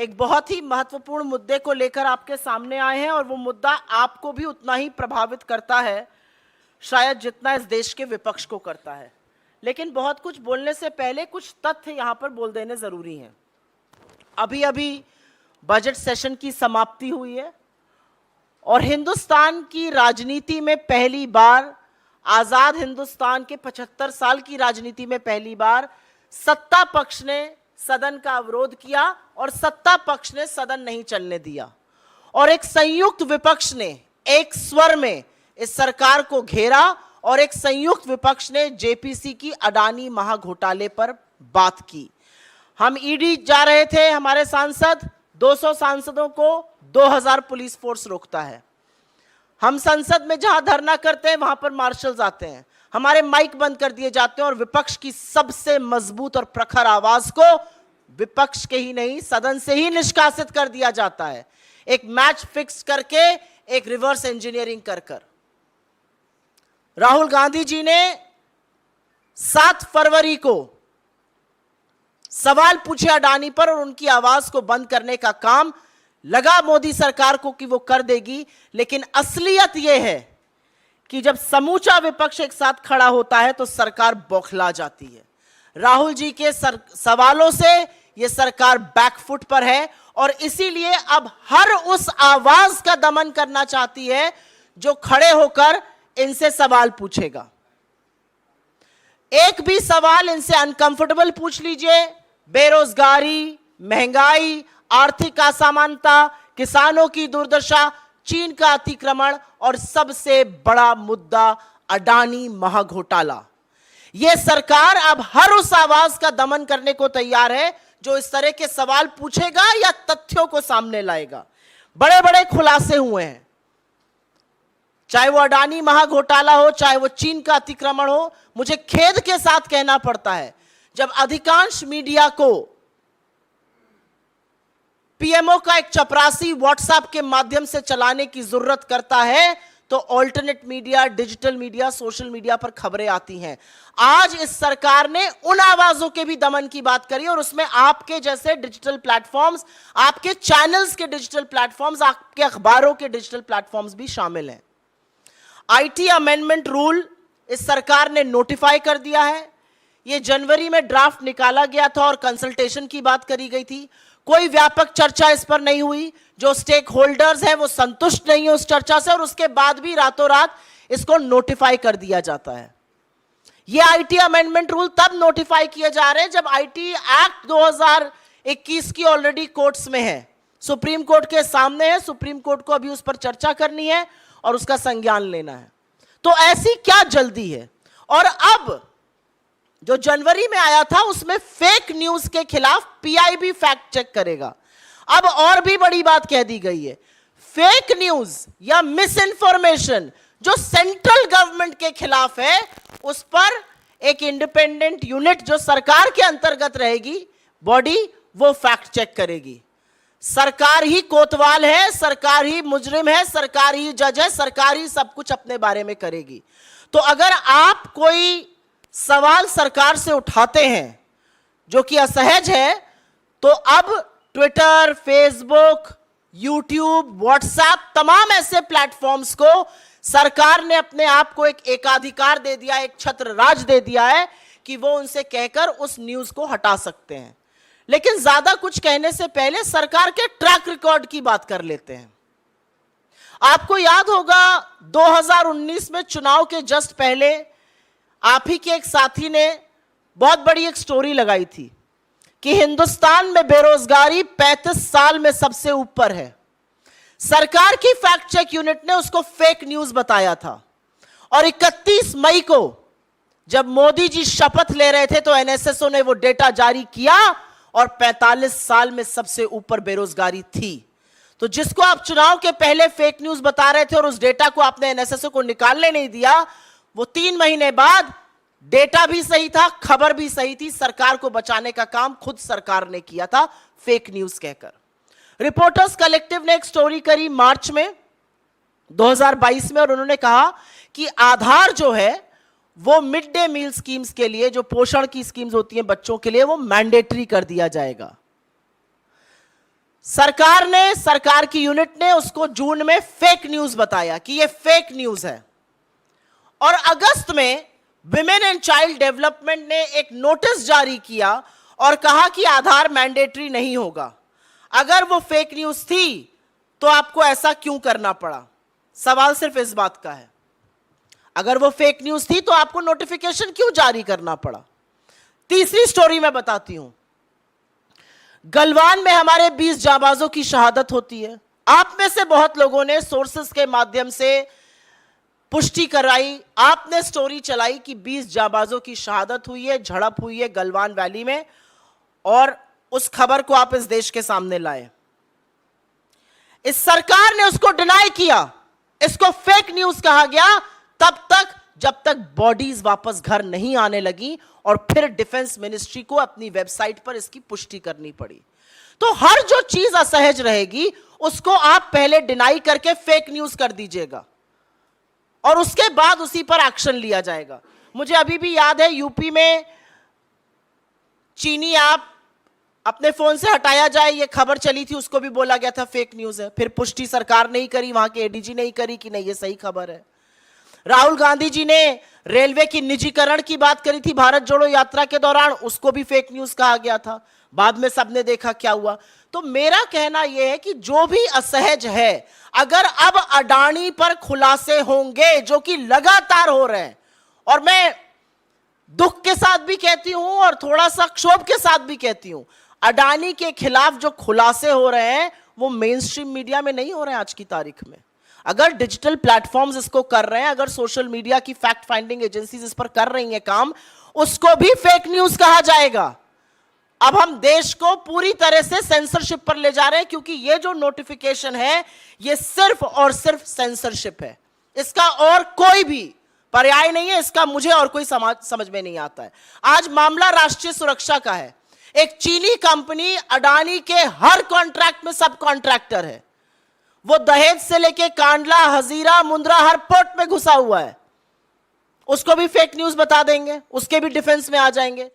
एक बहुत ही महत्वपूर्ण मुद्दे को लेकर आपके सामने आए हैं और वो मुद्दा आपको भी उतना ही प्रभावित करता है शायद जितना इस देश के विपक्ष को करता है। लेकिन बहुत कुछ बोलने से पहले कुछ तथ्य यहां पर बोल देने जरूरी हैं। अभी अभी बजट सेशन की समाप्ति हुई है और हिंदुस्तान की राजनीति में पहली बार, आजाद हिंदुस्तान के 75 साल की राजनीति में पहली बार सत्ता पक्ष ने सदन का अवरोध किया और सत्ता पक्ष ने सदन नहीं चलने दिया और एक संयुक्त विपक्ष ने एक स्वर में इस सरकार को घेरा और एक संयुक्त विपक्ष ने जेपीसी की अडानी महाघोटाले पर बात की। हम ईडी जा रहे थे, हमारे सांसद 200 सांसदों को 2000 पुलिस फोर्स रोकता है। हम संसद में जहां धरना करते हैं वहां पर मार्शल्स आते हैं, हमारे माइक बंद कर दिए जाते हैं और विपक्ष की सबसे मजबूत और प्रखर आवाज को विपक्ष के ही नहीं सदन से ही निष्कासित कर दिया जाता है, एक मैच फिक्स करके, एक रिवर्स इंजीनियरिंग कर कर। राहुल गांधी जी ने 7 फरवरी को सवाल पूछे अडानी पर और उनकी आवाज को बंद करने का काम लगा मोदी सरकार को कि वो कर देगी, लेकिन असलियत यह है कि जब समूचा विपक्ष एक साथ खड़ा होता है तो सरकार बौखला जाती है। राहुल जी के सवालों से यह सरकार बैकफुट पर है और इसीलिए अब हर उस आवाज का दमन करना चाहती है जो खड़े होकर इनसे सवाल पूछेगा। एक भी सवाल इनसे अनकंफर्टेबल पूछ लीजिए, बेरोजगारी, महंगाई, आर्थिक असमानता, किसानों की दुर्दशा, चीन का अतिक्रमण और सबसे बड़ा मुद्दा अडानी महाघोटाला। यह सरकार अब हर उस आवाज का दमन करने को तैयार है जो इस तरह के सवाल पूछेगा या तथ्यों को सामने लाएगा। बड़े बड़े खुलासे हुए हैं, चाहे वो अडानी महाघोटाला हो, चाहे वो चीन का अतिक्रमण हो। मुझे खेद के साथ कहना पड़ता है, जब अधिकांश मीडिया को पीएमओ का एक चपरासी व्हाट्सएप के माध्यम से चलाने की जरूरत करता है तो alternate media, digital media, social media पर खबरें आती हैं। आज इस सरकार ने उन आवाजों के भी दमन की बात करी और उसमें आपके जैसे डिजिटल प्लेटफॉर्म्स, आपके चैनल्स के डिजिटल प्लेटफॉर्म्स, आपके अखबारों के डिजिटल प्लेटफॉर्म्स भी शामिल हैं। आईटी अमेंडमेंट रूल इस सरकार ने नोटिफाई कर दिया है। यह जनवरी में ड्राफ्ट निकाला गया था और कंसल्टेशन की बात करी गई थी। कोई व्यापक चर्चा इस पर नहीं हुई। जो स्टेक होल्डर्स हैं वो संतुष्ट नहीं है उस चर्चा से और उसके बाद भी रातों रात इसको नोटिफाई कर दिया जाता है। ये आईटी अमेंडमेंट रूल तब नोटिफाई किए जा रहे हैं जब आईटी एक्ट 2021 की ऑलरेडी कोर्ट्स में है, सुप्रीम कोर्ट के सामने है। सुप्रीम कोर्ट को अभी उस पर चर्चा करनी है और उसका संज्ञान लेना है। तो ऐसी क्या जल्दी है? और अब जो जनवरी में आया था उसमें फेक न्यूज के खिलाफ पीआईबी फैक्ट चेक करेगा। अब और भी बड़ी बात कह दी गई है, फेक न्यूज या मिस इंफॉर्मेशन जो सेंट्रल गवर्नमेंट के खिलाफ है उस पर एक इंडिपेंडेंट यूनिट जो सरकार के अंतर्गत रहेगी बॉडी, वो फैक्ट चेक करेगी। सरकार ही कोतवाल है, सरकार ही मुजरिम है, सरकार ही जज है, सरकार ही सब कुछ अपने बारे में करेगी। तो अगर आप कोई सवाल सरकार से उठाते हैं जो कि असहज है तो अब ट्विटर, फेसबुक, यूट्यूब, व्हाट्सएप, तमाम ऐसे प्लेटफॉर्म्स को सरकार ने अपने आप को एक एकाधिकार दे दिया, एक छत्र राज दे दिया है कि वो उनसे कहकर उस न्यूज को हटा सकते हैं। लेकिन ज्यादा कुछ कहने से पहले सरकार के ट्रैक रिकॉर्ड की बात कर लेते हैं। आपको याद होगा 2019 में चुनाव के जस्ट पहले आप ही के एक साथी ने बहुत बड़ी एक स्टोरी लगाई थी कि हिंदुस्तान में बेरोजगारी 35 साल में सबसे ऊपर है। सरकार की फैक्ट चेक यूनिट ने उसको फेक न्यूज बताया था और 31 मई को जब मोदी जी शपथ ले रहे थे तो एनएसएसओ ने वो डेटा जारी किया और 45 साल में सबसे ऊपर बेरोजगारी थी। तो जिसको आप चुनाव के पहले फेक न्यूज बता रहे थे और उस डेटा को आपने एनएसएसओ को निकालने नहीं दिया, वो 3 महीने बाद डेटा भी सही था, खबर भी सही थी। सरकार को बचाने का काम खुद सरकार ने किया था फेक न्यूज कहकर। रिपोर्टर्स कलेक्टिव ने एक स्टोरी करी मार्च में 2022 में और उन्होंने कहा कि आधार जो है वो मिड डे मील स्कीम्स के लिए, जो पोषण की स्कीम्स होती हैं बच्चों के लिए, वो मैंडेटरी कर दिया जाएगा। सरकार की यूनिट ने उसको जून में फेक न्यूज बताया कि ये फेक न्यूज है, और अगस्त में विमेन एंड चाइल्ड डेवलपमेंट ने एक नोटिस जारी किया और कहा कि आधार मैंडेटरी नहीं होगा। अगर वो फेक न्यूज थी तो आपको ऐसा क्यों करना पड़ा? सवाल सिर्फ इस बात का है, अगर वो फेक न्यूज थी तो आपको नोटिफिकेशन क्यों जारी करना पड़ा? तीसरी स्टोरी मैं बताती हूं। गलवान में हमारे 20 जाबाजों की शहादत होती है। आप में से बहुत लोगों ने सोर्सेस के माध्यम से पुष्टि कराई, आपने स्टोरी चलाई कि 20 जाबाजों की शहादत हुई है, झड़प हुई है गलवान वैली में, और उस खबर को आप इस देश के सामने लाए। इस सरकार ने उसको डिनाई किया, इसको फेक न्यूज कहा गया तब तक जब तक बॉडीज वापस घर नहीं आने लगी, और फिर डिफेंस मिनिस्ट्री को अपनी वेबसाइट पर इसकी पुष्टि करनी पड़ी। तो हर जो चीज असहज रहेगी उसको आप पहले डिनाई करके फेक न्यूज कर दीजिएगा और उसके बाद उसी पर एक्शन लिया जाएगा। मुझे अभी भी याद है, यूपी में चीनी ऐप अपने फोन से हटाया जाए, ये खबर चली थी, उसको भी बोला गया था फेक न्यूज है। फिर पुष्टि सरकार ने ही करी, वहां के एडीजी ने ही करी कि नहीं ये सही खबर है। राहुल गांधी जी ने रेलवे की निजीकरण की बात करी थी भारत जोड़ो यात्रा के दौरान, उसको भी फेक न्यूज कहा गया था। बाद में सबने देखा क्या हुआ। तो मेरा कहना यह है कि जो भी असहज है, अगर अब अडानी पर खुलासे होंगे जो कि लगातार हो रहे हैं, और मैं दुख के साथ भी कहती हूं और थोड़ा सा क्षोभ के साथ भी कहती हूं, अडानी के खिलाफ जो खुलासे हो रहे हैं वो मेन स्ट्रीम मीडिया में नहीं हो रहे हैं आज की तारीख में। अगर डिजिटल प्लेटफॉर्म्स इसको कर रहे हैं, अगर सोशल मीडिया की फैक्ट फाइंडिंग एजेंसीज इस पर कर रही हैं काम, उसको भी फेक न्यूज कहा जाएगा। अब हम देश को पूरी तरह से सेंसरशिप पर ले जा रहे हैं, क्योंकि ये जो नोटिफिकेशन है ये सिर्फ और सिर्फ सेंसरशिप है, इसका और कोई भी पर्याय नहीं है। इसका मुझे और कोई समझ में नहीं आता है। आज मामला राष्ट्रीय सुरक्षा का है। एक चीनी कंपनी अडानी के हर कॉन्ट्रैक्ट में सब कॉन्ट्रैक्टर है। वो दहेज से लेके कांडला, हजीरा, मुंद्रा हर पोर्ट में घुसा हुआ है। उसको भी फेक न्यूज बता देंगे, उसके भी डिफेंस में आ जाएंगे।